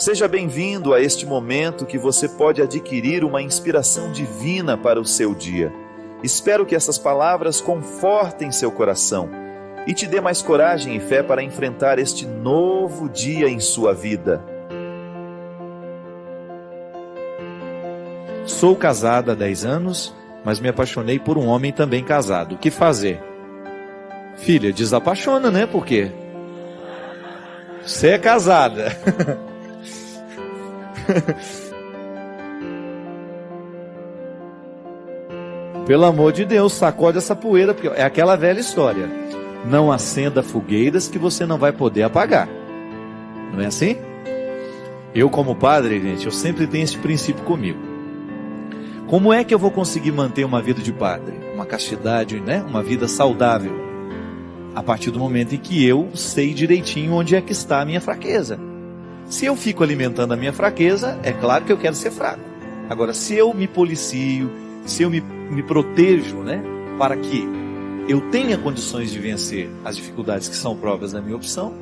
Seja bem-vindo a este momento que você pode adquirir uma inspiração divina para o seu dia. Espero que essas palavras confortem seu coração e te dê mais coragem e fé para enfrentar este novo dia em sua vida. Sou casada há 10 anos, mas me apaixonei por um homem também casado. O que fazer? Filha, desapaixona, né? Por quê? Você é casada. Pelo amor de Deus, sacode essa poeira, porque é aquela velha história. Não acenda fogueiras que você não vai poder apagar. Não é assim? Eu, como padre, gente, eu sempre tenho esse princípio comigo. Como é que eu vou conseguir manter uma vida de padre? Uma castidade, né? Uma vida saudável. A partir do momento em que eu sei direitinho onde é que está a minha fraqueza. Se eu fico alimentando a minha fraqueza, é claro que eu quero ser fraco. Agora, se eu me policio, se eu me protejo, né? Para que eu tenha condições de vencer as dificuldades que são próprias da minha opção,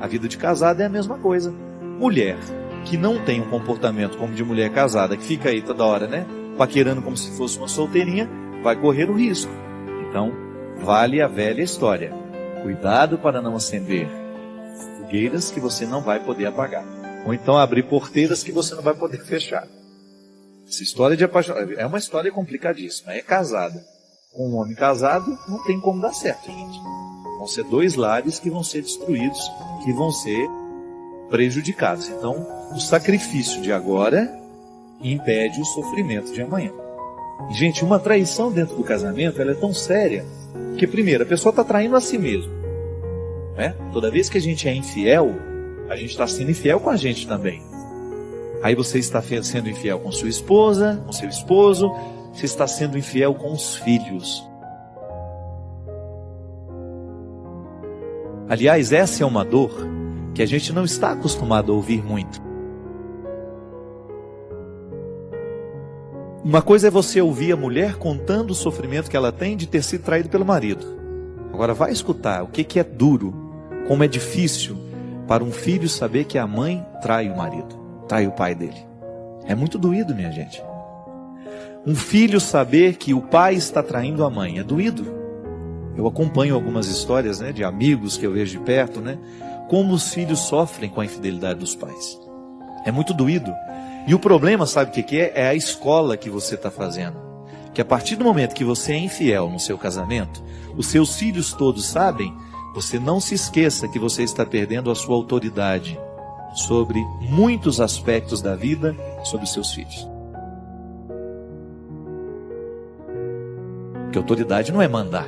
a vida de casada é a mesma coisa. Mulher que não tem um comportamento como de mulher casada, que fica aí toda hora, né? Paquerando como se fosse uma solteirinha, vai correr o risco. Então, vale a velha história. Cuidado para não acender fogueiras que você não vai poder apagar. Ou então abrir porteiras que você não vai poder fechar. Essa história de apaixonamento é uma história complicadíssima. É casada. Com um homem casado, não tem como dar certo, gente. Vão ser 2 lares que vão ser destruídos, que vão ser prejudicados. Então, o sacrifício de agora impede o sofrimento de amanhã. E, gente, uma traição dentro do casamento, ela é tão séria, que primeiro, a pessoa está traindo a si mesma. Né? Toda vez que a gente é infiel, a gente está sendo infiel com a gente também. Aí você está sendo infiel com sua esposa, com seu esposo, você está sendo infiel com os filhos. Aliás, essa é uma dor que a gente não está acostumado a ouvir muito. Uma coisa é você ouvir a mulher contando o sofrimento que ela tem de ter sido traído pelo marido. Agora vai escutar o que é duro, como é difícil para um filho saber que a mãe trai o marido, trai o pai dele. É muito doído, minha gente. Um filho saber que o pai está traindo a mãe, é doído. Eu acompanho algumas histórias, né, de amigos que eu vejo de perto, né, como os filhos sofrem com a infidelidade dos pais. É muito doído. E o problema, sabe o que é? É a escola que você está fazendo. Que a partir do momento que você é infiel no seu casamento, os seus filhos todos sabem, você não se esqueça que você está perdendo a sua autoridade sobre muitos aspectos da vida, sobre os seus filhos. Porque autoridade não é mandar.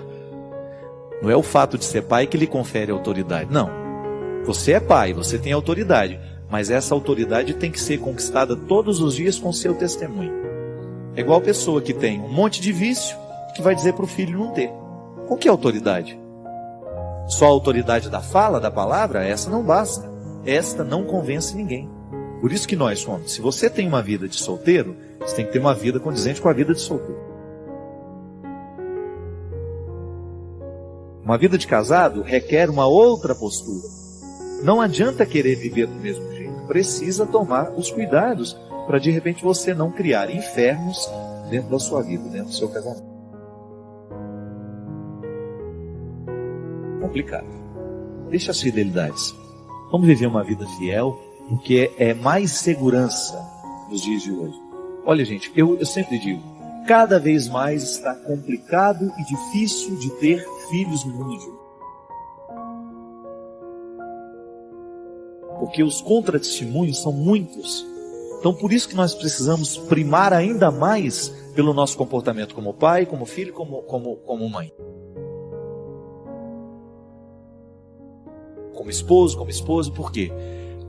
Não é o fato de ser pai que lhe confere autoridade. Não. Você é pai, você tem autoridade. Mas essa autoridade tem que ser conquistada todos os dias com o seu testemunho. É igual a pessoa que tem um monte de vício, que vai dizer para o filho não ter. Com que autoridade? Só a autoridade da fala, da palavra? Essa não basta. Esta não convence ninguém. Por isso que nós somos. Se você tem uma vida de solteiro, você tem que ter uma vida condizente com a vida de solteiro. Uma vida de casado requer uma outra postura. Não adianta querer viver do mesmo jeito. Precisa tomar os cuidados para de repente você não criar infernos dentro da sua vida, dentro do seu casamento. Complicado. Deixa as fidelidades. Vamos viver uma vida fiel, porque é mais segurança nos dias de hoje. Olha, gente, eu sempre digo, cada vez mais está complicado e difícil de ter filhos no mundo de hoje. Porque os contratestemunhos são muitos. Então por isso que nós precisamos primar ainda mais pelo nosso comportamento como pai, como filho, como mãe. Como esposo, por quê?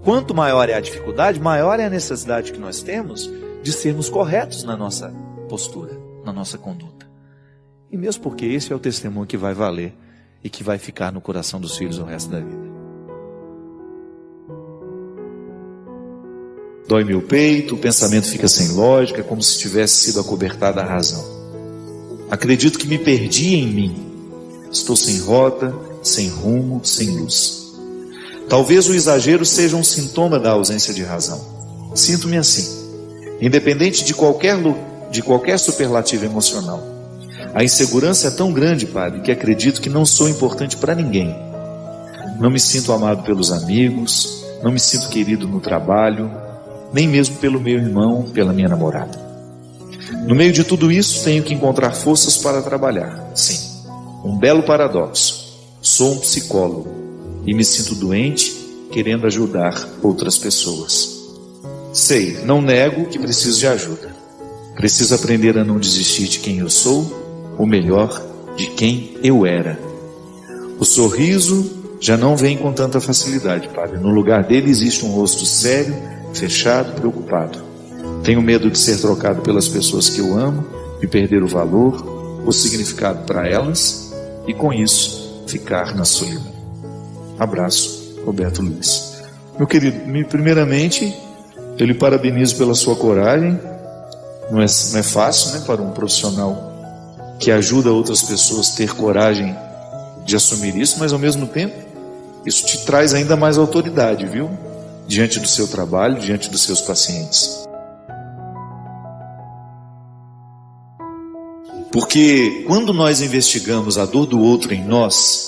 Quanto maior é a dificuldade, maior é a necessidade que nós temos de sermos corretos na nossa postura, na nossa conduta. E mesmo porque esse é o testemunho que vai valer e que vai ficar no coração dos filhos o resto da vida. Dói meu peito, o pensamento fica sem lógica, como se tivesse sido acobertada a razão. Acredito que me perdi em mim. Estou sem rota, sem rumo, sem luz. Talvez o exagero seja um sintoma da ausência de razão. Sinto-me assim. Independente de qualquer superlativo emocional. A insegurança é tão grande, Padre, que acredito que não sou importante para ninguém. Não me sinto amado pelos amigos, não me sinto querido no trabalho, nem mesmo pelo meu irmão, pela minha namorada. No meio de tudo isso, tenho que encontrar forças para trabalhar. Sim, um belo paradoxo. Sou um psicólogo e me sinto doente, querendo ajudar outras pessoas. Sei, não nego que preciso de ajuda. Preciso aprender a não desistir de quem eu sou, ou melhor, de quem eu era. O sorriso já não vem com tanta facilidade, Padre. No lugar dele existe um rosto sério, fechado, preocupado. Tenho medo de ser trocado pelas pessoas que eu amo, de perder o valor, o significado para elas e com isso ficar na solidão. Abraço, Roberto Luiz. Meu querido, primeiramente eu lhe parabenizo pela sua coragem. Não é fácil, né, para um profissional que ajuda outras pessoas a ter coragem de assumir isso, mas ao mesmo tempo isso te traz ainda mais autoridade, viu? Diante do seu trabalho, diante dos seus pacientes. Porque quando nós investigamos a dor do outro em nós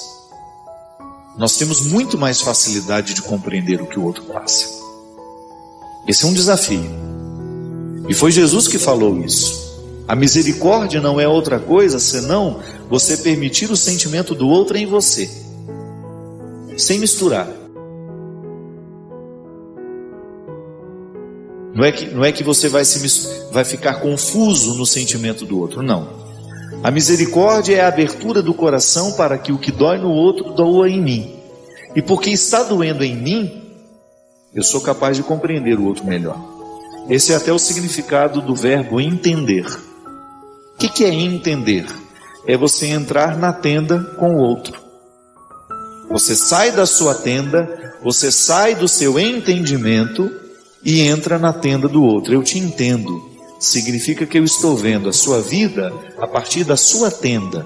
temos muito mais facilidade de compreender o que o outro passa. Esse é um desafio. E foi Jesus que falou isso. A misericórdia não é outra coisa senão você permitir o sentimento do outro em você, sem misturar. Não é que você vai ficar confuso no sentimento do outro, não. A misericórdia é a abertura do coração para que o que dói no outro doa em mim. E porque está doendo em mim, eu sou capaz de compreender o outro melhor. Esse é até o significado do verbo entender. O que é entender? É você entrar na tenda com o outro. Você sai da sua tenda, você sai do seu entendimento e entra na tenda do outro. Eu te entendo. Significa que eu estou vendo a sua vida a partir da sua tenda.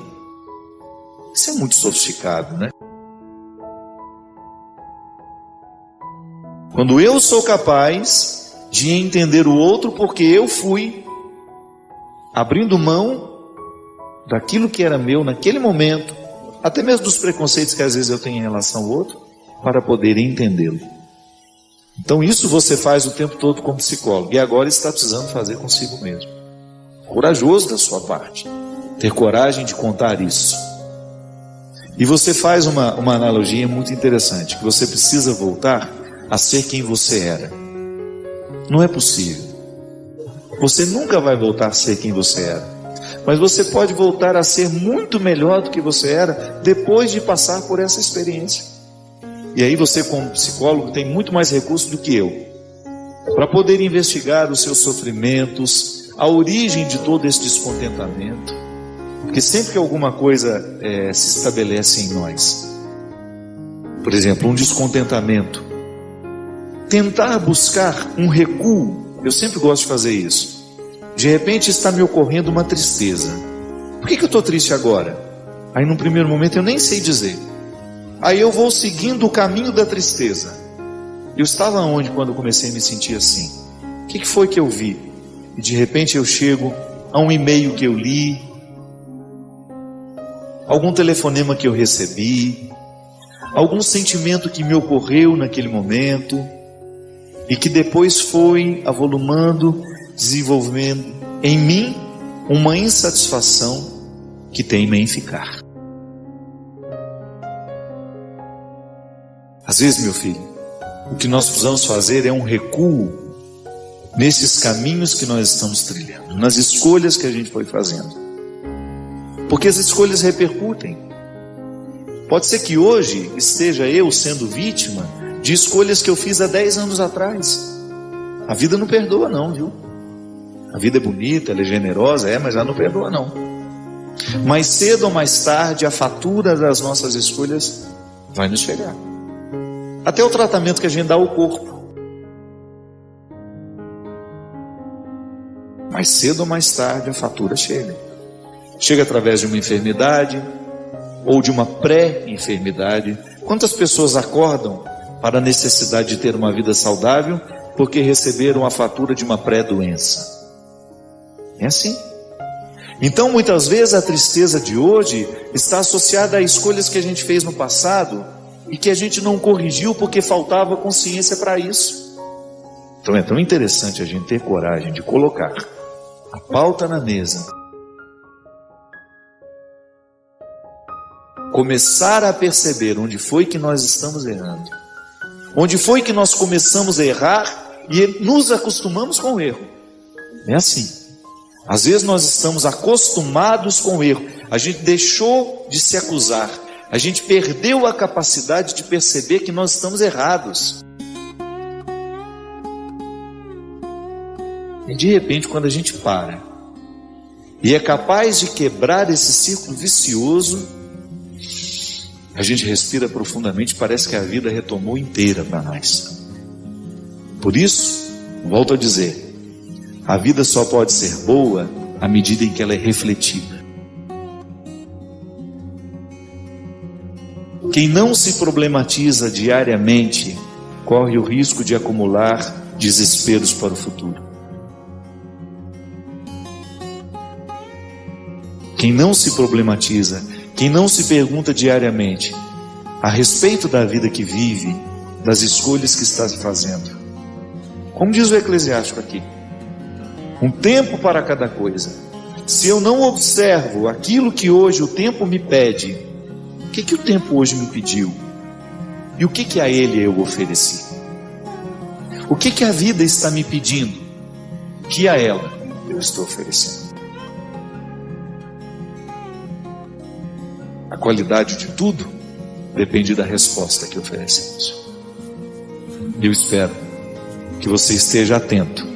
Isso é muito sofisticado, né? Quando eu sou capaz de entender o outro porque eu fui abrindo mão daquilo que era meu naquele momento, até mesmo dos preconceitos que às vezes eu tenho em relação ao outro, para poder entendê-lo. Então isso você faz o tempo todo como psicólogo, e agora está precisando fazer consigo mesmo. Corajoso da sua parte, ter coragem de contar isso. E você faz uma analogia muito interessante, que você precisa voltar a ser quem você era. Não é possível. Você nunca vai voltar a ser quem você era. Mas você pode voltar a ser muito melhor do que você era depois de passar por essa experiência. E aí você, como psicólogo, tem muito mais recursos do que eu para poder investigar os seus sofrimentos, a origem de todo esse descontentamento. Porque sempre que alguma coisa se estabelece em nós, por exemplo, um descontentamento, tentar buscar um recuo, eu sempre gosto de fazer isso. De repente está me ocorrendo uma tristeza. Por que eu estou triste agora? Aí num primeiro momento eu nem sei dizer. Aí eu vou seguindo o caminho da tristeza. Eu estava onde quando eu comecei a me sentir assim? O que foi que eu vi? E de repente eu chego a um e-mail que eu li, algum telefonema que eu recebi, algum sentimento que me ocorreu naquele momento e que depois foi avolumando, desenvolvendo em mim uma insatisfação que teima em ficar. Às vezes, meu filho, o que nós precisamos fazer é um recuo nesses caminhos que nós estamos trilhando, nas escolhas que a gente foi fazendo, porque as escolhas repercutem. Pode ser que hoje esteja eu sendo vítima de escolhas que eu fiz há 10 anos atrás. A vida não perdoa não, viu? A vida é bonita, ela é generosa, mas ela não perdoa não. Mais cedo ou mais tarde, a fatura das nossas escolhas vai nos chegar. Até o tratamento que a gente dá ao corpo. Mais cedo ou mais tarde, a fatura chega. Chega através de uma enfermidade ou de uma pré-enfermidade. Quantas pessoas acordam para a necessidade de ter uma vida saudável, porque receberam a fatura de uma pré-doença. É assim. Então, muitas vezes, a tristeza de hoje está associada a escolhas que a gente fez no passado e que a gente não corrigiu porque faltava consciência para isso. Então, é tão interessante a gente ter coragem de colocar a pauta na mesa, começar a perceber onde foi que nós estamos errando, onde foi que nós começamos a errar e nos acostumamos com o erro. É assim. Às vezes nós estamos acostumados com o erro, a gente deixou de se acusar, a gente perdeu a capacidade de perceber que nós estamos errados. E de repente, quando a gente para e é capaz de quebrar esse círculo vicioso, a gente respira profundamente, parece que a vida retomou inteira para nós. Por isso, volto a dizer, a vida só pode ser boa à medida em que ela é refletida. Quem não se problematiza diariamente corre o risco de acumular desesperos para o futuro. Quem não se problematiza, quem não se pergunta diariamente a respeito da vida que vive, das escolhas que está fazendo. Como diz o Eclesiástico aqui, um tempo para cada coisa. Se eu não observo aquilo que hoje o tempo me pede, o que o tempo hoje me pediu? E o que a ele eu ofereci? O que a vida está me pedindo? Que a ela eu estou oferecendo? A qualidade de tudo depende da resposta que oferecemos. Eu espero que você esteja atento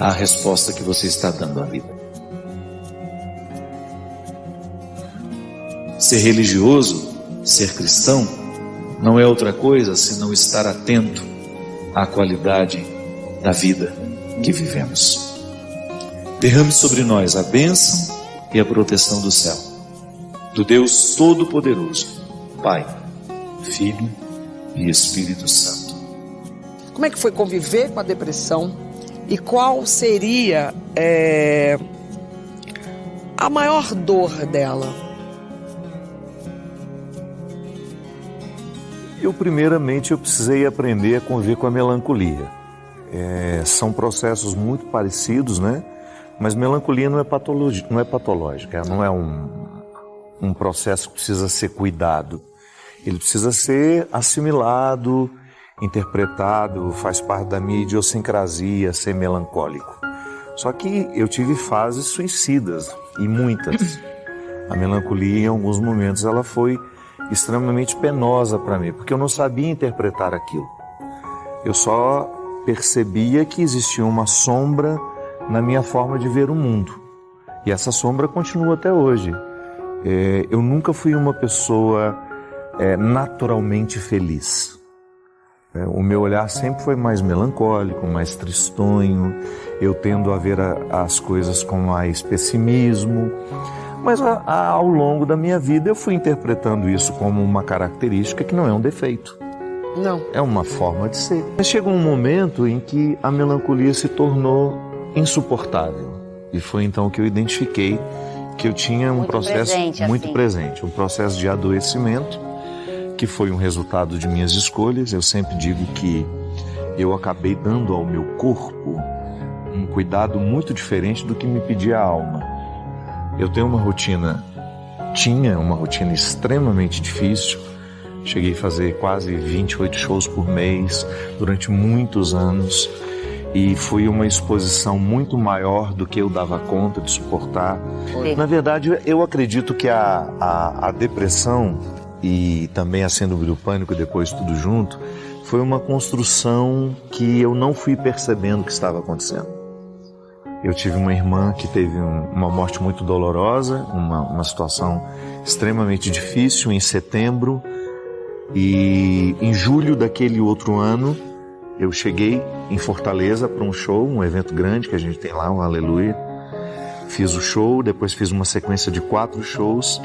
à resposta que você está dando à vida. Ser religioso, ser cristão, não é outra coisa senão estar atento à qualidade da vida que vivemos. Derrame sobre nós a bênção e a proteção do céu, do Deus Todo-Poderoso, Pai, Filho e Espírito Santo. Como é que foi conviver com a depressão? E qual seria a maior dor dela? Primeiramente, eu precisei aprender a conviver com a melancolia. São processos muito parecidos, né? Mas melancolia não é patológica, não é um processo que precisa ser cuidado. Ele precisa ser assimilado, interpretado, faz parte da minha idiosincrasia ser melancólico. Só que eu tive fases suicidas, e muitas. A melancolia, em alguns momentos, ela foi extremamente penosa para mim, porque eu não sabia interpretar aquilo. Eu só percebia que existia uma sombra na minha forma de ver o mundo. E essa sombra continua até hoje. Eu nunca fui uma pessoa naturalmente feliz. O meu olhar sempre foi mais melancólico, mais tristonho. Eu tendo a ver as coisas com mais pessimismo. Mas ao longo da minha vida eu fui interpretando isso como uma característica que não é um defeito. Não. É uma forma de ser. Mas chegou um momento em que a melancolia se tornou insuportável. E foi então que eu identifiquei que eu tinha um processo muito presente, um processo de adoecimento, que foi um resultado de minhas escolhas. Eu sempre digo que eu acabei dando ao meu corpo um cuidado muito diferente do que me pedia a alma. Eu tenho tinha uma rotina extremamente difícil. Cheguei a fazer quase 28 shows por mês durante muitos anos. E foi uma exposição muito maior do que eu dava conta de suportar. Na verdade, eu acredito que a depressão e também a síndrome do pânico, depois tudo junto, foi uma construção que eu não fui percebendo que estava acontecendo. Eu tive uma irmã que teve uma morte muito dolorosa, uma situação extremamente difícil em setembro. E em julho daquele outro ano, eu cheguei em Fortaleza para um show, um evento grande que a gente tem lá, um Aleluia. Fiz o show, depois fiz uma sequência de 4 shows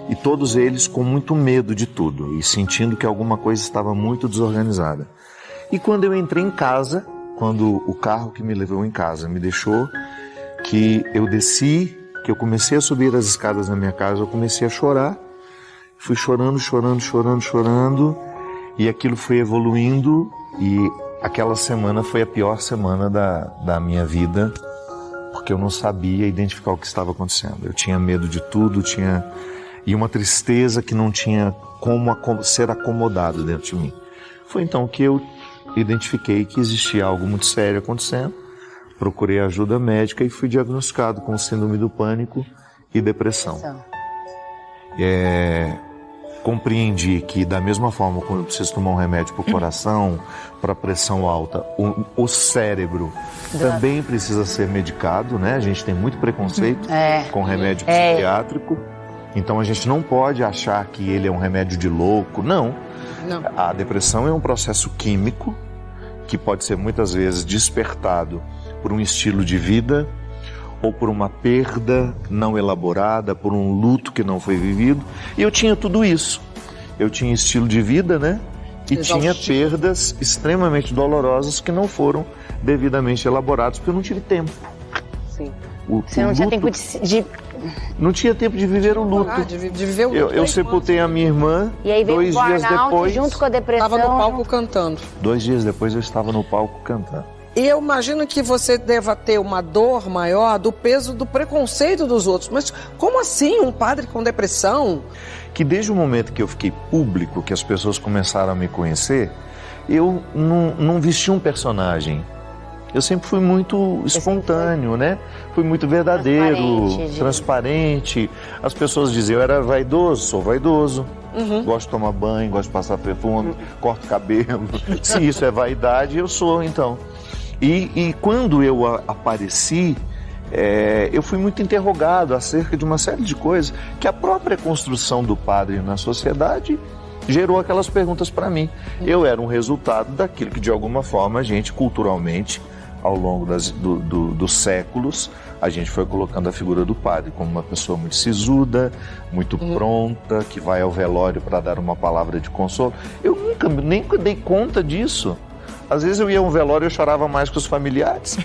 e todos eles com muito medo de tudo e sentindo que alguma coisa estava muito desorganizada. E quando eu entrei em casa, quando o carro que me levou em casa me deixou, que eu desci, que eu comecei a subir as escadas na minha casa, eu comecei a chorar, fui chorando, e aquilo foi evoluindo, e aquela semana foi a pior semana da minha vida, porque eu não sabia identificar o que estava acontecendo. Eu tinha medo de tudo, e uma tristeza que não tinha como ser acomodado dentro de mim. Foi então que eu identifiquei que existia algo muito sério acontecendo, procurei ajuda médica e fui diagnosticado com síndrome do pânico e depressão. Compreendi que da mesma forma como eu preciso tomar um remédio para o coração, para pressão alta, o cérebro também precisa ser medicado, né? A gente tem muito preconceito com remédio psiquiátrico, então a gente não pode achar que ele é um remédio de louco, não. A depressão é um processo químico que pode ser muitas vezes despertado por um estilo de vida ou por uma perda não elaborada, por um luto que não foi vivido. E eu tinha tudo isso. Eu tinha estilo de vida, né? E tinha perdas extremamente dolorosas que não foram devidamente elaboradas, porque eu não tive tempo. Sim. Você não tinha tempo de... Não tinha tempo de viver o luto. De viver o luto. Eu sepultei a minha irmã. E aí veio 2 dias depois, junto com a depressão. Estava no palco cantando. 2 dias depois eu estava no palco cantando. E eu imagino que você deva ter uma dor maior do peso do preconceito dos outros. Mas como assim um padre com depressão? Que desde o momento que eu fiquei público, que as pessoas começaram a me conhecer, eu não vesti um personagem. Eu sempre fui muito espontâneo, né? Fui muito verdadeiro, transparente. As pessoas diziam, eu era vaidoso, sou vaidoso. Gosto de tomar banho, gosto de passar perfume, corto cabelo. Se isso é vaidade, eu sou, então. E quando eu apareci, eu fui muito interrogado acerca de uma série de coisas que a própria construção do padre na sociedade gerou aquelas perguntas para mim. Eu era um resultado daquilo que, de alguma forma, a gente, culturalmente, ao longo dos séculos, a gente foi colocando a figura do padre como uma pessoa muito sisuda, muito pronta, que vai ao velório para dar uma palavra de consolo. Eu nunca nem dei conta disso. Às vezes eu ia a um velório e eu chorava mais que os familiares.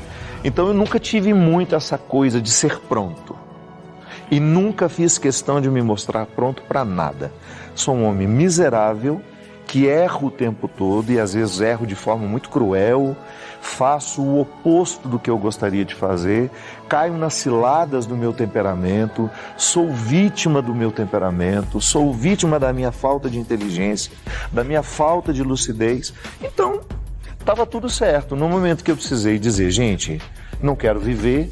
Então eu nunca tive muito essa coisa de ser pronto. E nunca fiz questão de me mostrar pronto para nada. Sou um homem miserável, que erro o tempo todo e às vezes erro de forma muito cruel, faço o oposto do que eu gostaria de fazer, caio nas ciladas do meu temperamento, sou vítima do meu temperamento, sou vítima da minha falta de inteligência, da minha falta de lucidez. Então, estava tudo certo. No momento que eu precisei dizer, gente, não quero viver,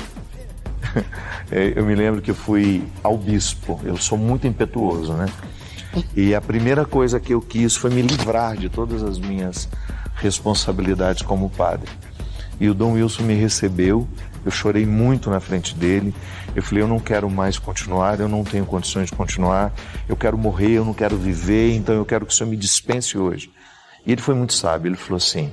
eu me lembro que eu fui ao bispo, eu sou muito impetuoso, né? E a primeira coisa que eu quis foi me livrar de todas as minhas responsabilidades como padre. E o Dom Wilson me recebeu, eu chorei muito na frente dele, eu falei, eu não quero mais continuar, eu não tenho condições de continuar, eu quero morrer, eu não quero viver, então eu quero que o Senhor me dispense hoje. E ele foi muito sábio, ele falou assim,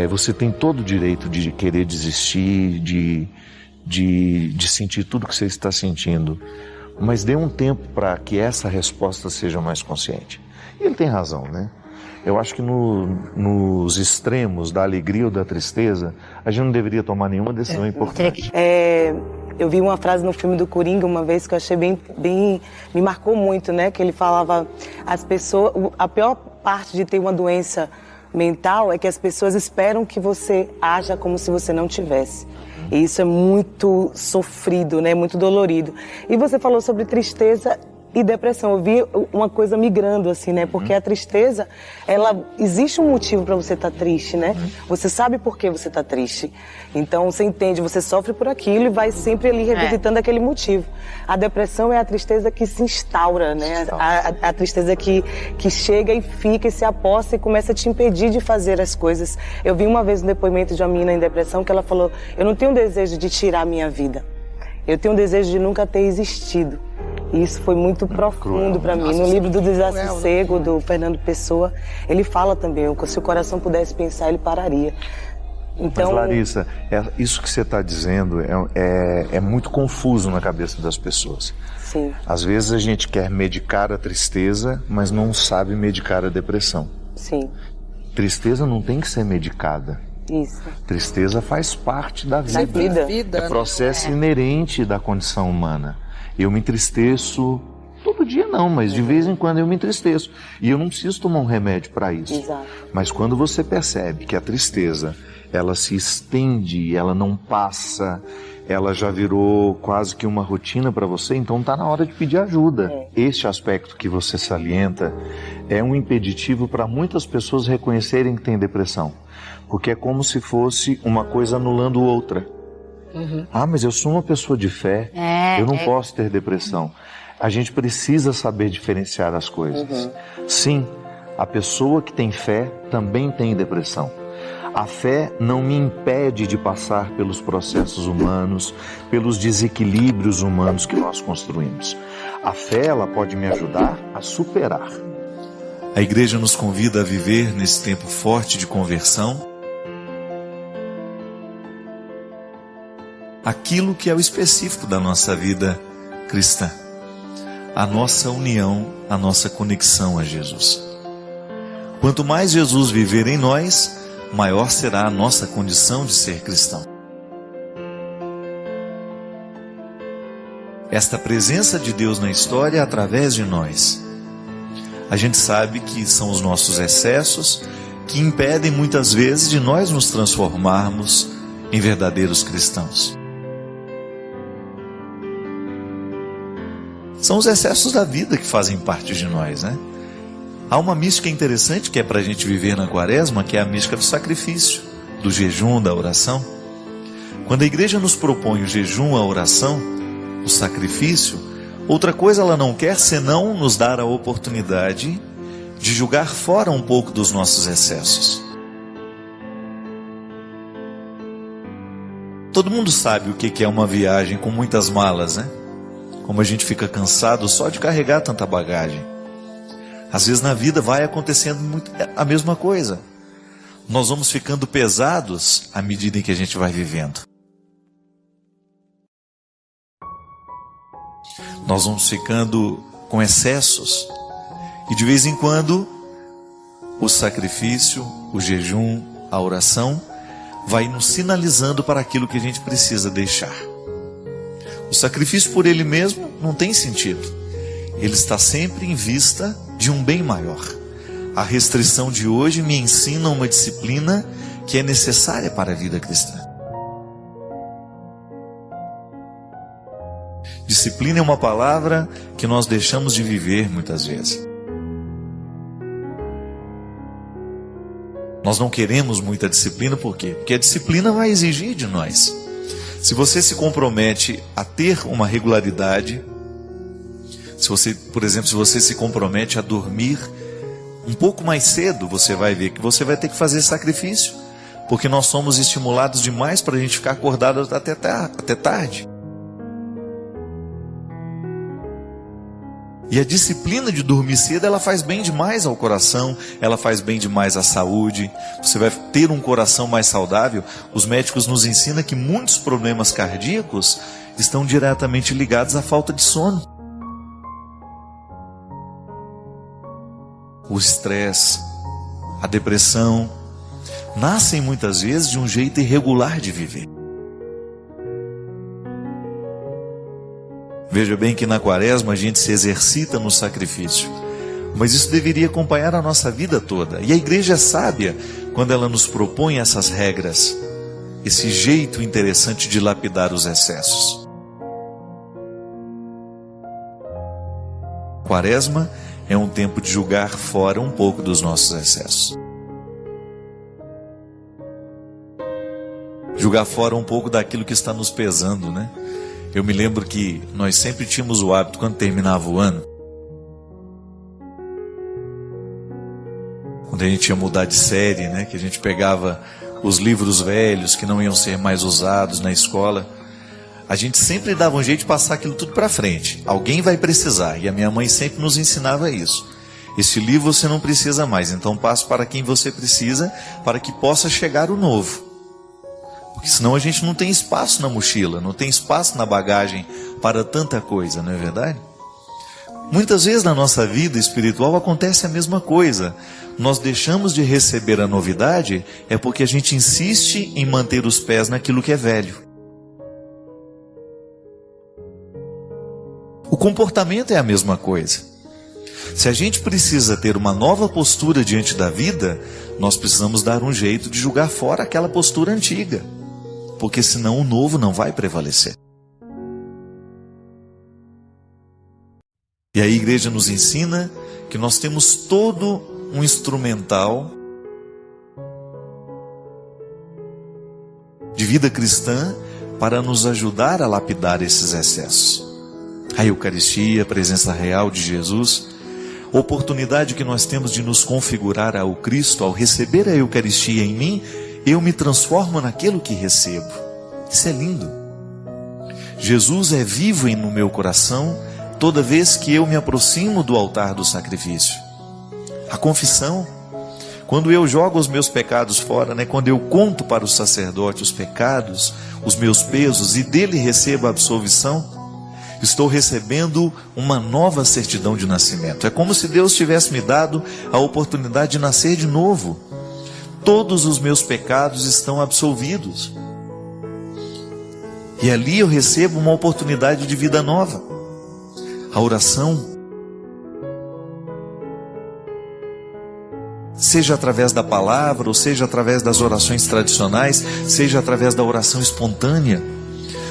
você tem todo o direito de querer desistir, de sentir tudo que você está sentindo, mas dê um tempo para que essa resposta seja mais consciente. E ele tem razão, né? Eu acho que nos extremos da alegria ou da tristeza, a gente não deveria tomar nenhuma decisão importante. Eu vi uma frase no filme do Coringa uma vez que eu achei bem me marcou muito, né? Que ele falava, as pessoas, a pior parte de ter uma doença mental é que as pessoas esperam que você haja como se você não tivesse. E isso é muito sofrido, né? Muito dolorido. E você falou sobre tristeza e depressão. Eu vi uma coisa migrando, assim, né? Porque a tristeza, existe um motivo para você estar triste, né? Você sabe por que você está triste. Então, você entende, você sofre por aquilo e vai sempre ali revisitando aquele motivo. A depressão é a tristeza que se instaura, né? A tristeza que chega e fica e se aposta e começa a te impedir de fazer as coisas. Eu vi uma vez um depoimento de uma menina em depressão que ela falou, eu não tenho um desejo de tirar a minha vida. Eu tenho um desejo de nunca ter existido. E isso foi muito profundo para mim. No livro do Desassossego, do Fernando Pessoa, ele fala também, se o coração pudesse pensar, ele pararia. Então, mas Larissa, isso que você está dizendo é muito confuso na cabeça das pessoas. sim. Às vezes a gente quer medicar a tristeza, mas não sabe medicar a depressão. Sim. Tristeza não tem que ser medicada. Isso. Tristeza faz parte da vida. vida. É processo inerente da condição humana. Eu me entristeço, todo dia não, mas de vez em quando eu me entristeço. E eu não preciso tomar um remédio para isso. Exato. Mas quando você percebe que a tristeza, ela se estende, ela não passa, ela já virou quase que uma rotina para você, então está na hora de pedir ajuda. Este aspecto que você salienta é um impeditivo para muitas pessoas reconhecerem que tem depressão. Porque é como se fosse uma coisa anulando outra. Ah, mas eu sou uma pessoa de fé, eu não posso ter depressão. A gente precisa saber diferenciar as coisas. Sim, a pessoa que tem fé também tem depressão. A fé não me impede de passar pelos processos humanos, pelos desequilíbrios humanos que nós construímos. A fé, ela pode me ajudar a superar. A igreja nos convida a viver nesse tempo forte de conversão aquilo que é o específico da nossa vida cristã, a nossa união, a nossa conexão a Jesus. Quanto mais Jesus viver em nós, maior será a nossa condição de ser cristão. Esta presença de Deus na história é através de nós. A gente sabe que são os nossos excessos que impedem muitas vezes de nós nos transformarmos em verdadeiros cristãos. São os excessos da vida que fazem parte de nós, né? Há uma mística interessante que é para a gente viver na quaresma, que é a mística do sacrifício, do jejum, da oração. Quando a igreja nos propõe o jejum, a oração, o sacrifício, outra coisa ela não quer senão nos dar a oportunidade de julgar fora um pouco dos nossos excessos. Todo mundo sabe o que é uma viagem com muitas malas, né? Como a gente fica cansado só de carregar tanta bagagem. Às vezes na vida vai acontecendo muito a mesma coisa. Nós vamos ficando pesados à medida em que a gente vai vivendo. Nós vamos ficando com excessos. E de vez em quando, o sacrifício, o jejum, a oração, vai nos sinalizando para aquilo que a gente precisa deixar. O sacrifício por ele mesmo não tem sentido. Ele está sempre em vista de um bem maior. A restrição de hoje me ensina uma disciplina que é necessária para a vida cristã. Disciplina é uma palavra que nós deixamos de viver muitas vezes. Nós não queremos muita disciplina, por quê? Porque a disciplina vai exigir de nós. Se você se compromete a ter uma regularidade, se você, por exemplo, se você se compromete a dormir um pouco mais cedo, você vai ver que você vai ter que fazer sacrifício, porque nós somos estimulados demais para a gente ficar acordado até tarde. E a disciplina de dormir cedo, ela faz bem demais ao coração, ela faz bem demais à saúde. Você vai ter um coração mais saudável. Os médicos nos ensinam que muitos problemas cardíacos estão diretamente ligados à falta de sono. O estresse, a depressão, nascem muitas vezes de um jeito irregular de viver. Veja bem que na quaresma a gente se exercita no sacrifício, mas isso deveria acompanhar a nossa vida toda. E a igreja é sábia quando ela nos propõe essas regras, esse jeito interessante de lapidar os excessos. Quaresma é um tempo de julgar fora um pouco dos nossos excessos. Julgar fora um pouco daquilo que está nos pesando, né? Eu me lembro que nós sempre tínhamos o hábito, quando terminava o ano, quando a gente ia mudar de série, né, que a gente pegava os livros velhos que não iam ser mais usados na escola, a gente sempre dava um jeito de passar aquilo tudo para frente. Alguém vai precisar, e a minha mãe sempre nos ensinava isso. Esse livro você não precisa mais, então passe para quem você precisa, para que possa chegar o novo. Porque senão a gente não tem espaço na mochila, não tem espaço na bagagem para tanta coisa, não é verdade? Muitas vezes na nossa vida espiritual acontece a mesma coisa. Nós deixamos de receber a novidade é porque a gente insiste em manter os pés naquilo que é velho. O comportamento é a mesma coisa. Se a gente precisa ter uma nova postura diante da vida, nós precisamos dar um jeito de jogar fora aquela postura antiga, porque senão o novo não vai prevalecer. E a igreja nos ensina que nós temos todo um instrumental de vida cristã para nos ajudar a lapidar esses excessos. A Eucaristia, a presença real de Jesus, a oportunidade que nós temos de nos configurar ao Cristo, ao receber a Eucaristia em mim, eu me transformo naquilo que recebo. Isso é lindo. Jesus é vivo no meu coração toda vez que eu me aproximo do altar do sacrifício. A confissão, quando eu jogo os meus pecados fora, quando eu conto para o sacerdote os pecados, os meus pesos, e dele recebo a absolvição, estou recebendo uma nova certidão de nascimento. É como se Deus tivesse me dado a oportunidade de nascer de novo. Todos os meus pecados estão absolvidos. E ali eu recebo uma oportunidade de vida nova. A oração, seja através da palavra, ou seja através das orações tradicionais, seja através da oração espontânea,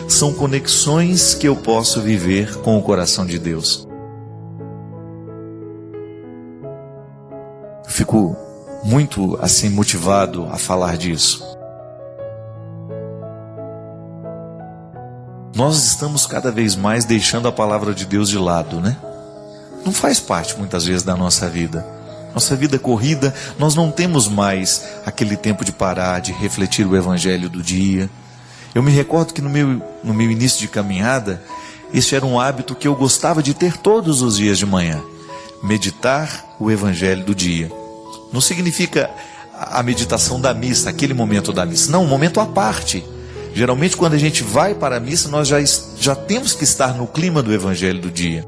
são conexões que eu posso viver com o coração de Deus. Eu fico muito assim motivado a falar disso. Nós estamos cada vez mais deixando a palavra de Deus de lado, Não faz parte muitas vezes da nossa vida. Nossa vida corrida, nós não temos mais aquele tempo de parar, de refletir o evangelho do dia. Eu me recordo que no meu início de caminhada, esse era um hábito que eu gostava de ter todos os dias de manhã. Meditar o evangelho do dia. Não significa a meditação da missa, aquele momento da missa. Não, um momento à parte. Geralmente quando a gente vai para a missa, nós já temos que estar no clima do evangelho do dia.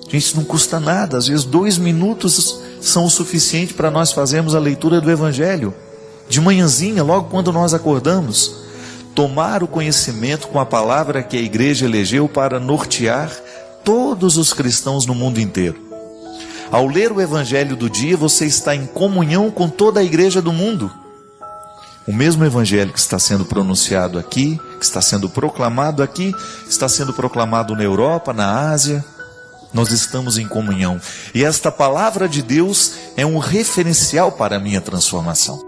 Gente, não custa nada. Às vezes 2 minutos são o suficiente para nós fazermos a leitura do evangelho. De manhãzinha, logo quando nós acordamos. Tomar o conhecimento com a palavra que a igreja elegeu para nortear todos os cristãos no mundo inteiro. Ao ler o evangelho do dia, você está em comunhão com toda a igreja do mundo. O mesmo evangelho que está sendo pronunciado aqui, que está sendo proclamado aqui, está sendo proclamado na Europa, na Ásia. Nós estamos em comunhão. E esta palavra de Deus é um referencial para a minha transformação.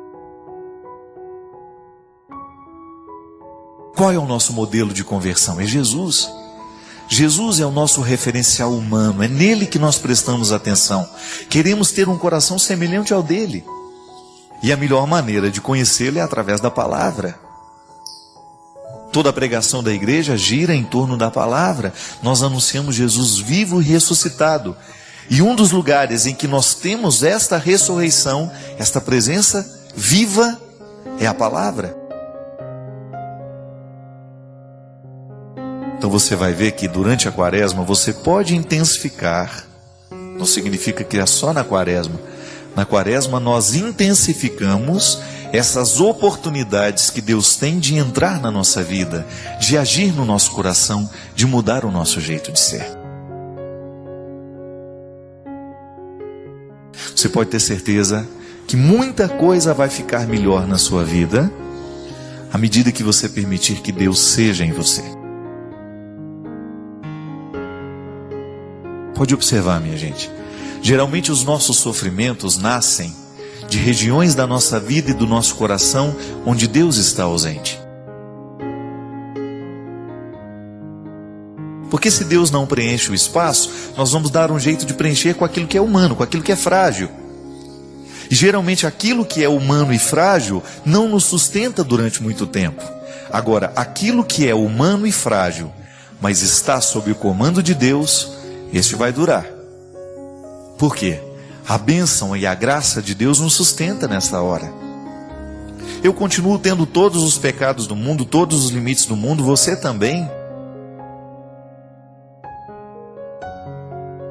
Qual é o nosso modelo de conversão? É Jesus. Jesus é o nosso referencial humano, é nele que nós prestamos atenção. Queremos ter um coração semelhante ao dele. E a melhor maneira de conhecê-lo é através da palavra. Toda a pregação da igreja gira em torno da palavra. Nós anunciamos Jesus vivo e ressuscitado. E um dos lugares em que nós temos esta ressurreição, esta presença viva, é a palavra. Então você vai ver que durante a quaresma você pode intensificar. Não significa que é só na quaresma. Na quaresma nós intensificamos essas oportunidades que Deus tem de entrar na nossa vida, de agir no nosso coração, de mudar o nosso jeito de ser. Você pode ter certeza que muita coisa vai ficar melhor na sua vida à medida que você permitir que Deus seja em você. Pode observar, minha gente. Geralmente os nossos sofrimentos nascem de regiões da nossa vida e do nosso coração onde Deus está ausente. Porque se Deus não preenche o espaço, nós vamos dar um jeito de preencher com aquilo que é humano, com aquilo que é frágil. E geralmente aquilo que é humano e frágil não nos sustenta durante muito tempo. Agora, aquilo que é humano e frágil, mas está sob o comando de Deus, este vai durar. Por quê? A bênção e a graça de Deus nos sustenta nessa hora. Eu continuo tendo todos os pecados do mundo, todos os limites do mundo, você também.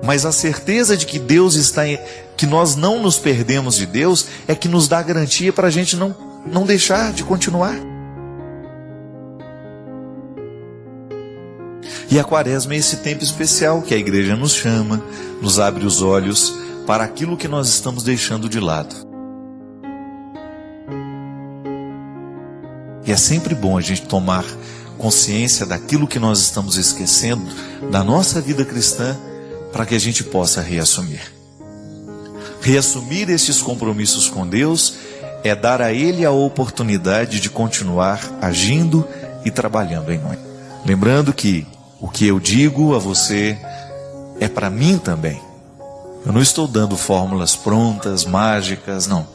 Mas a certeza de que Deus está, que nós não nos perdemos de Deus, é que nos dá garantia para a gente não deixar de continuar. E a Quaresma é esse tempo especial que a igreja nos chama, nos abre os olhos para aquilo que nós estamos deixando de lado. E é sempre bom a gente tomar consciência daquilo que nós estamos esquecendo da nossa vida cristã, para que a gente possa reassumir. Reassumir estes compromissos com Deus é dar a Ele a oportunidade de continuar agindo e trabalhando em nós. Lembrando que o que eu digo a você é para mim também. Eu não estou dando fórmulas prontas, mágicas, não.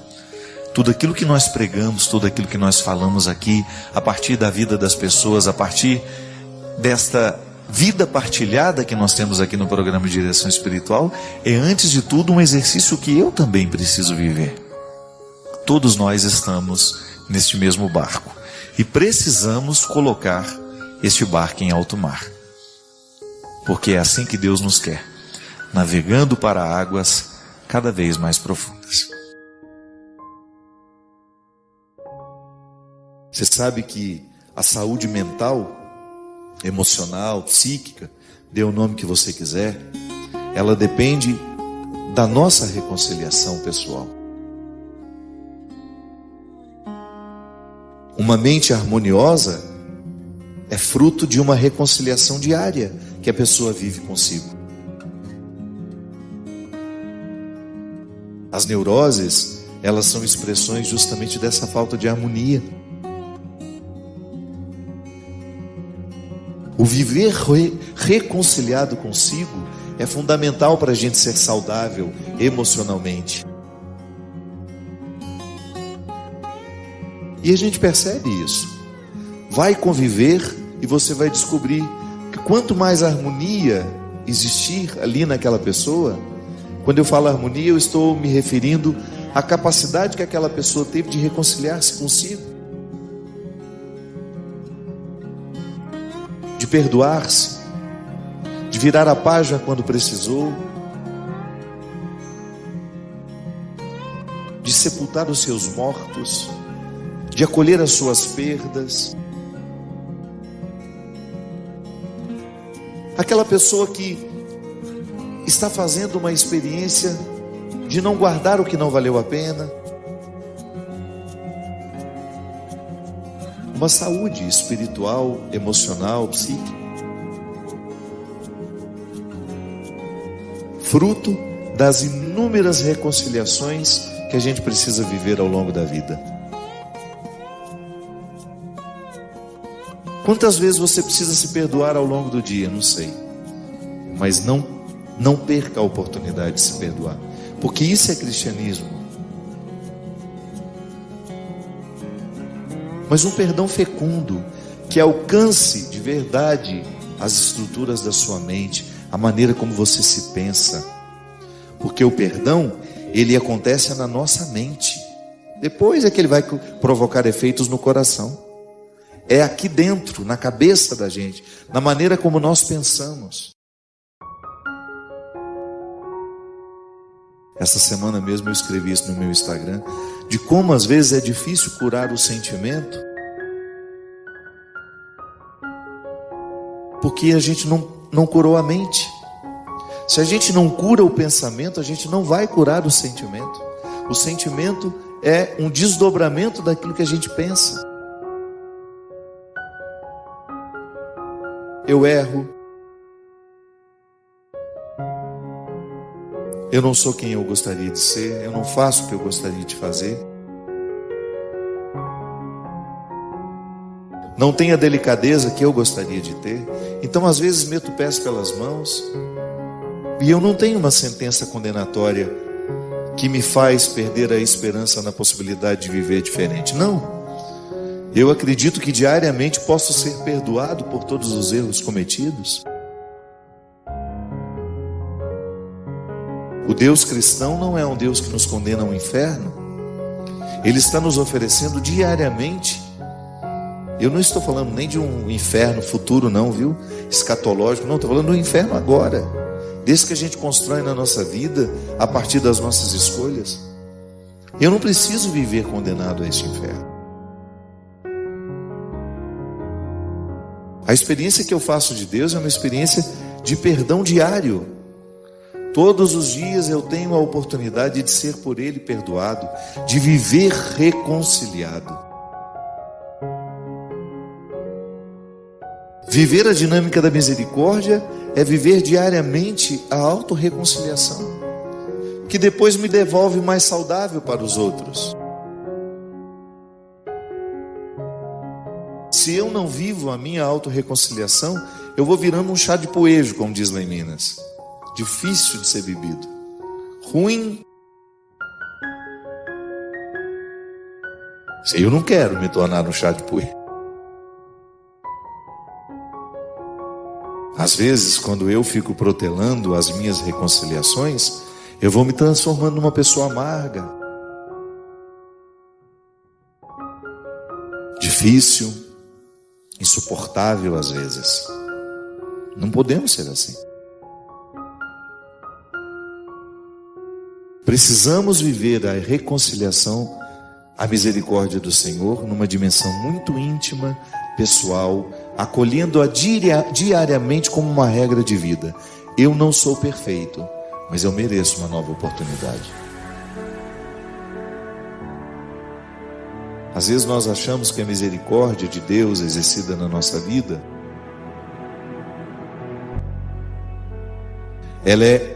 Tudo aquilo que nós pregamos, tudo aquilo que nós falamos aqui, a partir da vida das pessoas, a partir desta vida partilhada que nós temos aqui no programa de Direção Espiritual, é antes de tudo um exercício que eu também preciso viver. Todos nós estamos neste mesmo barco e precisamos colocar este barco em alto mar, porque é assim que Deus nos quer, navegando para águas cada vez mais profundas. Você sabe que a saúde mental, emocional, psíquica, dê o nome que você quiser, ela depende da nossa reconciliação pessoal. Uma mente harmoniosa é fruto de uma reconciliação diária que a pessoa vive consigo. As neuroses, elas são expressões justamente dessa falta de harmonia. O viver reconciliado consigo é fundamental para a gente ser saudável emocionalmente. E a gente percebe isso. Vai conviver e você vai descobrir que quanto mais harmonia existir ali naquela pessoa, quando eu falo harmonia, eu estou me referindo à capacidade que aquela pessoa teve de reconciliar-se consigo, de perdoar-se, de virar a página quando precisou, de sepultar os seus mortos, de acolher as suas perdas. Aquela pessoa que está fazendo uma experiência de não guardar o que não valeu a pena. Uma saúde espiritual, emocional, psíquica. Fruto das inúmeras reconciliações que a gente precisa viver ao longo da vida. Quantas vezes você precisa se perdoar ao longo do dia? Não sei. Mas não perca a oportunidade de se perdoar. Porque isso é cristianismo. Mas um perdão fecundo, que alcance de verdade as estruturas da sua mente, a maneira como você se pensa. Porque o perdão, ele acontece na nossa mente. Depois é que ele vai provocar efeitos no coração. É aqui dentro, na cabeça da gente, na maneira como nós pensamos. Essa semana mesmo eu escrevi isso no meu Instagram, de como às vezes é difícil curar o sentimento, porque a gente não curou a mente. Se a gente não cura o pensamento, a gente não vai curar o sentimento. O sentimento é um desdobramento daquilo que a gente pensa. Eu erro. Eu não sou quem eu gostaria de ser. Eu não faço o que eu gostaria de fazer. Não tenho a delicadeza que eu gostaria de ter. Então às vezes meto pés pelas mãos. E eu não tenho uma sentença condenatória que me faz perder a esperança na possibilidade de viver diferente. Não. Eu acredito que diariamente posso ser perdoado por todos os erros cometidos. O Deus cristão não é um Deus que nos condena ao inferno. Ele está nos oferecendo diariamente. Eu não estou falando nem de um inferno futuro não, viu? Escatológico, não. Estou falando do inferno agora. Desse que a gente constrói na nossa vida, a partir das nossas escolhas. Eu não preciso viver condenado a este inferno. A experiência que eu faço de Deus é uma experiência de perdão diário. Todos os dias eu tenho a oportunidade de ser por Ele perdoado, de viver reconciliado. Viver a dinâmica da misericórdia é viver diariamente a autorreconciliação, que depois me devolve mais saudável para os outros. Se eu não vivo a minha autorreconciliação, eu vou virando um chá de poejo, como diz lá em Minas. Difícil de ser bebido. Ruim. Eu não quero me tornar um chá de poejo. Às vezes, quando eu fico protelando as minhas reconciliações, eu vou me transformando numa pessoa amarga. Difícil, insuportável às vezes. Não podemos ser assim. Precisamos viver a reconciliação, a misericórdia do Senhor numa dimensão muito íntima, pessoal, acolhendo-a diariamente como uma regra de vida. Eu não sou perfeito, mas eu mereço uma nova oportunidade. Às vezes nós achamos que a misericórdia de Deus exercida na nossa vida, ela é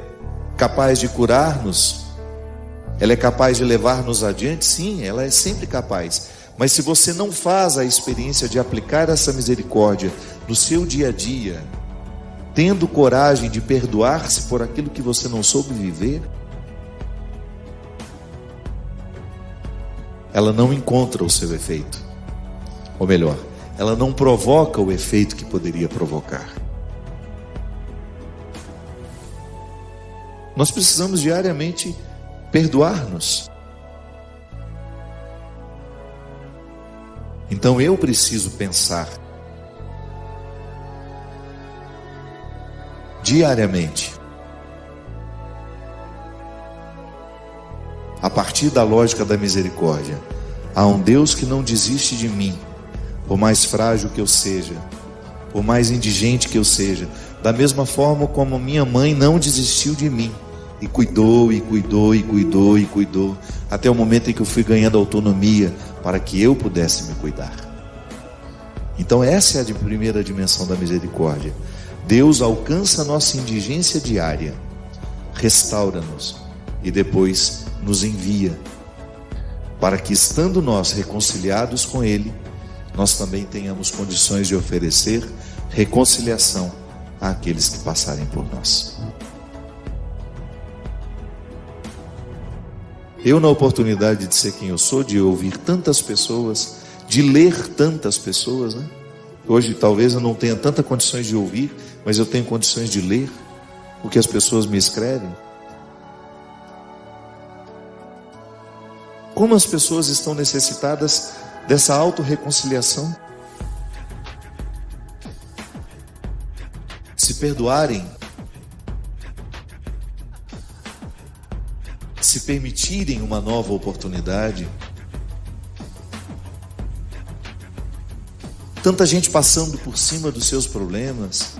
capaz de curar-nos, ela é capaz de levar-nos adiante. Sim, ela é sempre capaz. Mas se você não faz a experiência de aplicar essa misericórdia no seu dia a dia, tendo coragem de perdoar-se por aquilo que você não soube viver, ela não encontra o seu efeito. Ou melhor, ela não provoca o efeito que poderia provocar. Nós precisamos diariamente perdoar-nos. Então eu preciso pensar diariamente, a partir da lógica da misericórdia. Há um Deus que não desiste de mim, por mais frágil que eu seja, por mais indigente que eu seja, da mesma forma como minha mãe não desistiu de mim, e cuidou, e cuidou, e cuidou, e cuidou, até o momento em que eu fui ganhando autonomia para que eu pudesse me cuidar. Então essa é a primeira dimensão da misericórdia. Deus alcança a nossa indigência diária, restaura-nos e depois nos envia, para que, estando nós reconciliados com Ele, nós também tenhamos condições de oferecer reconciliação àqueles que passarem por nós. Eu, na oportunidade de ser quem eu sou, de ouvir tantas pessoas, de ler tantas pessoas, né? Hoje talvez eu não tenha tantas condições de ouvir, mas eu tenho condições de ler o que as pessoas me escrevem. Como as pessoas estão necessitadas dessa autorreconciliação. Se perdoarem, se permitirem uma nova oportunidade. Tanta gente passando por cima dos seus problemas,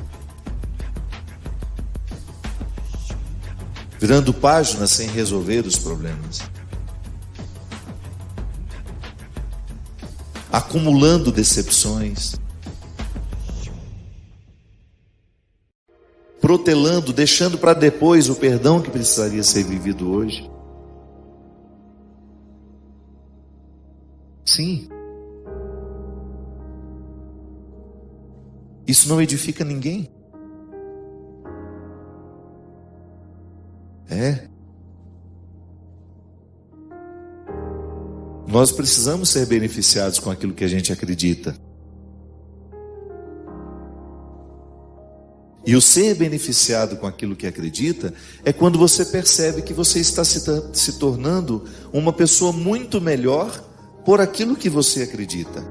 virando páginas sem resolver os problemas, acumulando decepções, protelando, deixando para depois o perdão que precisaria ser vivido hoje. Sim. Isso não edifica ninguém. Nós precisamos ser beneficiados com aquilo que a gente acredita. E o ser beneficiado com aquilo que acredita é quando você percebe que você está se tornando uma pessoa muito melhor por aquilo que você acredita.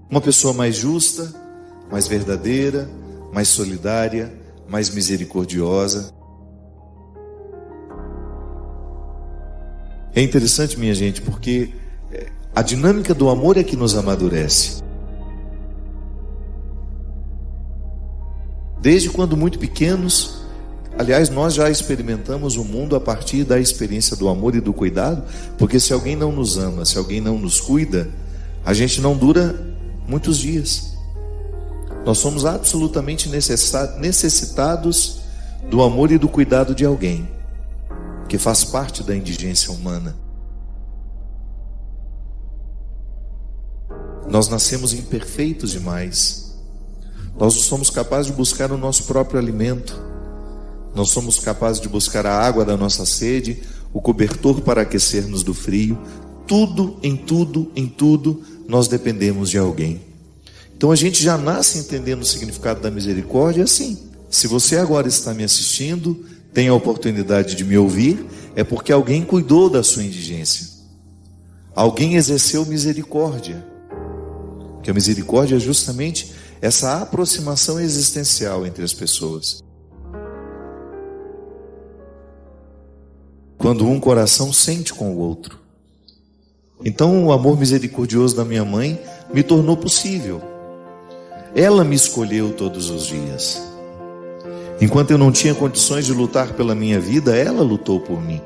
Uma pessoa mais justa, mais verdadeira, mais solidária, mais misericordiosa. É interessante, minha gente, porque a dinâmica do amor é que nos amadurece. Desde quando muito pequenos, aliás, nós já experimentamos o mundo a partir da experiência do amor e do cuidado, porque se alguém não nos ama, se alguém não nos cuida, a gente não dura muitos dias. Nós somos absolutamente necessitados do amor e do cuidado de alguém, que faz parte da indigência humana. Nós nascemos imperfeitos demais. Nós não somos capazes de buscar o nosso próprio alimento. Não somos capazes de buscar a água da nossa sede, o cobertor para aquecer-nos do frio. Tudo, em tudo, nós dependemos de alguém. Então a gente já nasce entendendo o significado da misericórdia assim. Se você agora está me assistindo, tem a oportunidade de me ouvir, é porque alguém cuidou da sua indigência. Alguém exerceu misericórdia. Porque a misericórdia é justamente essa aproximação existencial entre as pessoas. Quando um coração sente com o outro. Então o amor misericordioso da minha mãe me tornou possível. Ela me escolheu todos os dias. Enquanto eu não tinha condições de lutar pela minha vida, ela lutou por mim.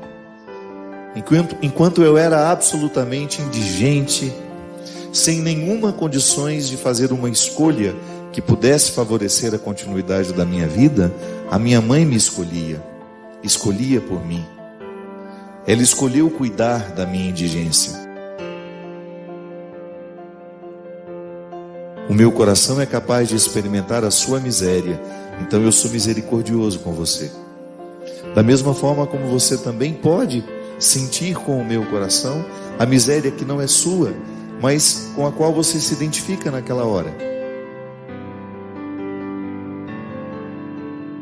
Enquanto eu era absolutamente indigente, sem nenhuma condições de fazer uma escolha que pudesse favorecer a continuidade da minha vida, a minha mãe me escolhia por mim. Ela escolheu cuidar da minha indigência. O meu coração é capaz de experimentar a sua miséria, então eu sou misericordioso com você. Da mesma forma como você também pode sentir com o meu coração a miséria que não é sua, mas com a qual você se identifica naquela hora.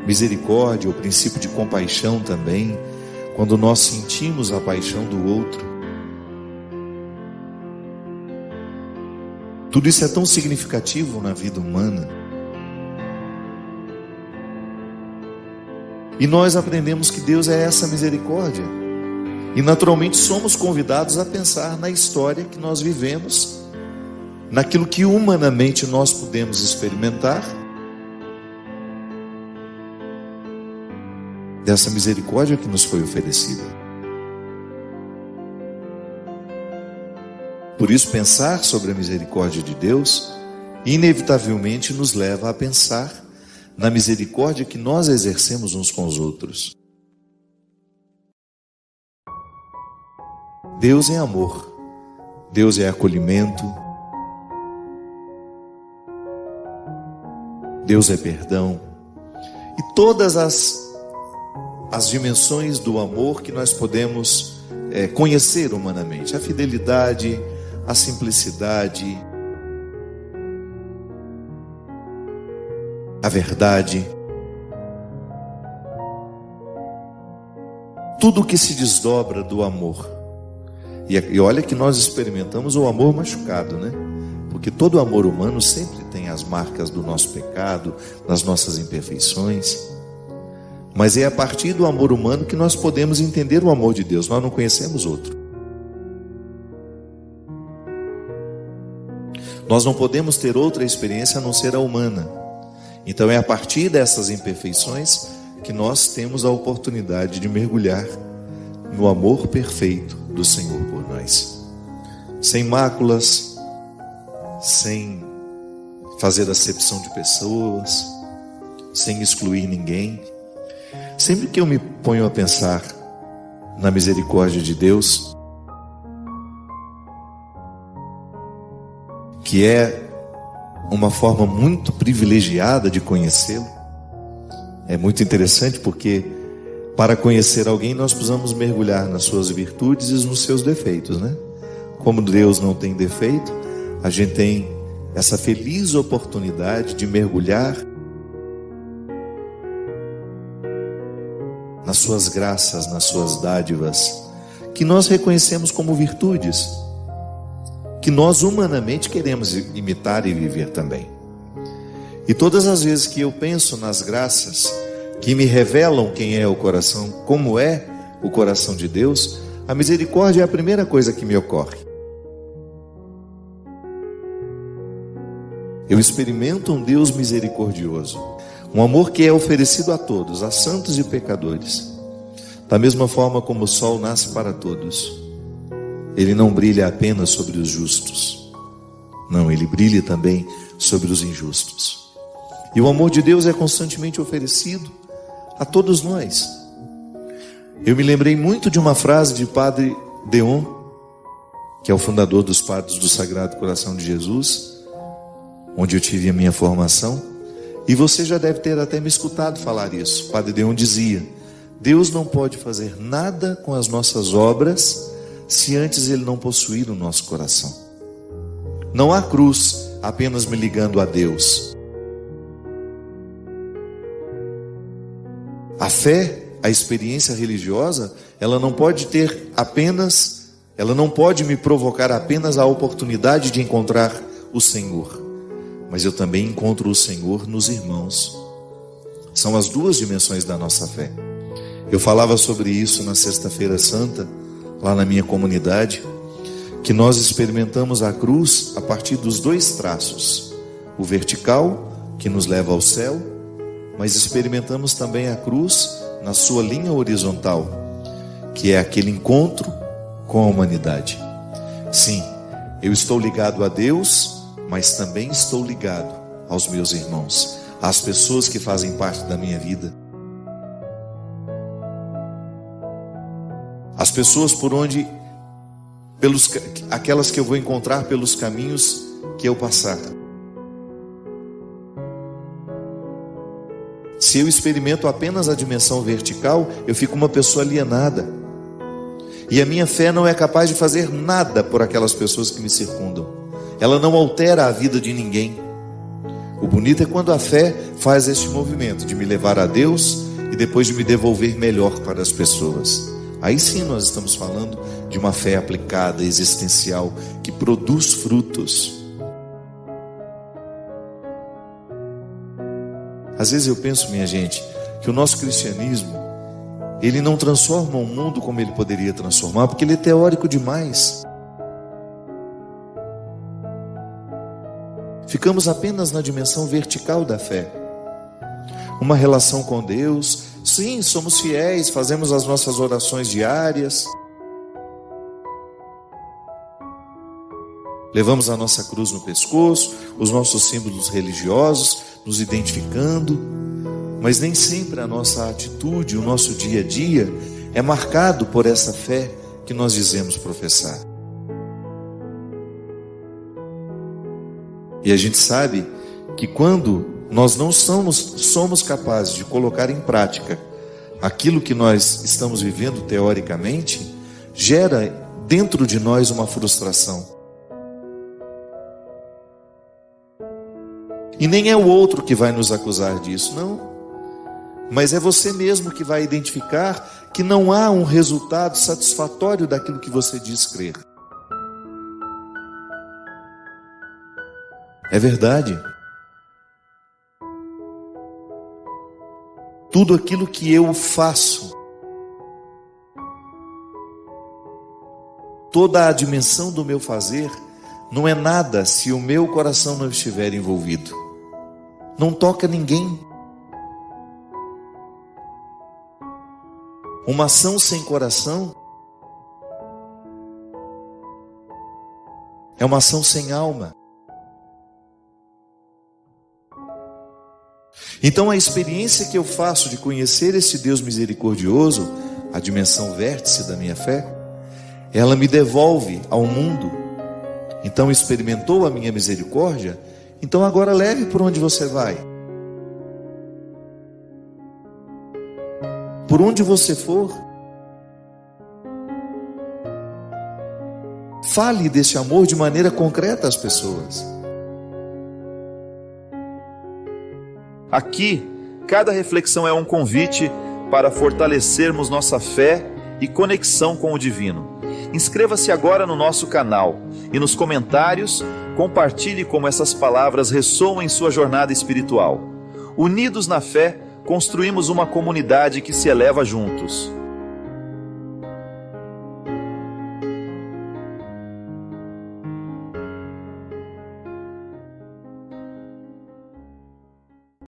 Misericórdia, o princípio de compaixão também, quando nós sentimos a paixão do outro. Tudo isso é tão significativo na vida humana. E nós aprendemos que Deus é essa misericórdia. E naturalmente somos convidados a pensar na história que nós vivemos, naquilo que humanamente nós podemos experimentar, dessa misericórdia que nos foi oferecida. Por isso, pensar sobre a misericórdia de Deus inevitavelmente nos leva a pensar na misericórdia que nós exercemos uns com os outros. Deus é amor, Deus é acolhimento, Deus é perdão, e todas as dimensões do amor que nós podemos conhecer humanamente, a fidelidade, a simplicidade, a verdade, tudo que se desdobra do amor. E olha que nós experimentamos o amor machucado, né? Porque todo amor humano sempre tem as marcas do nosso pecado, das nossas imperfeições. Mas é a partir do amor humano que nós podemos entender o amor de Deus. Nós não conhecemos outro. Nós não podemos ter outra experiência a não ser a humana. Então é a partir dessas imperfeições que nós temos a oportunidade de mergulhar no amor perfeito do Senhor por nós. Sem máculas, sem fazer acepção de pessoas, sem excluir ninguém. Sempre que eu me ponho a pensar na misericórdia de Deus, que é uma forma muito privilegiada de conhecê-lo, é muito interessante porque para conhecer alguém nós precisamos mergulhar nas suas virtudes e nos seus defeitos, né? Como Deus não tem defeito, a gente tem essa feliz oportunidade de mergulhar nas suas graças, nas suas dádivas, que nós reconhecemos como virtudes, que nós humanamente queremos imitar e viver também. E todas as vezes que eu penso nas graças que me revelam quem é o coração, como é o coração de Deus, a misericórdia é a primeira coisa que me ocorre. Eu experimento um Deus misericordioso, um amor que é oferecido a todos, a santos e pecadores. Da mesma forma como o sol nasce para todos, ele não brilha apenas sobre os justos. Não, ele brilha também sobre os injustos. E o amor de Deus é constantemente oferecido a todos nós. Eu me lembrei muito de uma frase de Padre Deon, que é o fundador dos Padres do Sagrado Coração de Jesus, onde eu tive a minha formação, e você já deve ter até me escutado falar isso. Padre Deon dizia: Deus não pode fazer nada com as nossas obras se antes Ele não possuir o nosso coração. Não há cruz apenas me ligando a Deus. A fé, a experiência religiosa, ela não pode me provocar apenas a oportunidade de encontrar o Senhor, mas eu também encontro o Senhor nos irmãos. São as duas dimensões da nossa fé. Eu falava sobre isso na Sexta-feira Santa, lá na minha comunidade, que nós experimentamos a cruz a partir dos dois traços: o vertical, que nos leva ao céu, mas experimentamos também a cruz na sua linha horizontal, que é aquele encontro com a humanidade. Sim, eu estou ligado a Deus, mas também estou ligado aos meus irmãos, às pessoas que fazem parte da minha vida, as pessoas aquelas que eu vou encontrar pelos caminhos que eu passar. Se eu experimento apenas a dimensão vertical, eu fico uma pessoa alienada, e a minha fé não é capaz de fazer nada por aquelas pessoas que me circundam. Ela não altera a vida de ninguém. O bonito é quando a fé faz este movimento de me levar a Deus e depois de me devolver melhor para as pessoas. Aí sim nós estamos falando de uma fé aplicada, existencial, que produz frutos. Às vezes eu penso, minha gente, que o nosso cristianismo, ele não transforma o mundo como ele poderia transformar, porque ele é teórico demais. Ficamos apenas na dimensão vertical da fé. Uma relação com Deus. Sim, somos fiéis, fazemos as nossas orações diárias, levamos a nossa cruz no pescoço, os nossos símbolos religiosos, nos identificando, mas nem sempre a nossa atitude, o nosso dia a dia é marcado por essa fé que nós dizemos professar. E a gente sabe que quando nós não somos capazes de colocar em prática aquilo que nós estamos vivendo teoricamente, gera dentro de nós uma frustração. E nem é o outro que vai nos acusar disso, não. Mas é você mesmo que vai identificar que não há um resultado satisfatório daquilo que você diz crer. É verdade. Tudo aquilo que eu faço, toda a dimensão do meu fazer, não é nada se o meu coração não estiver envolvido. Não toca ninguém. Uma ação sem coração é uma ação sem alma. Então a experiência que eu faço de conhecer esse Deus misericordioso, a dimensão vértice da minha fé, ela me devolve ao mundo. Então experimentou a minha misericórdia, então agora leve por onde você vai. Por onde você for, fale desse amor de maneira concreta às pessoas. Aqui, cada reflexão é um convite para fortalecermos nossa fé e conexão com o divino. Inscreva-se agora no nosso canal e nos comentários compartilhe como essas palavras ressoam em sua jornada espiritual. Unidos na fé, construímos uma comunidade que se eleva juntos.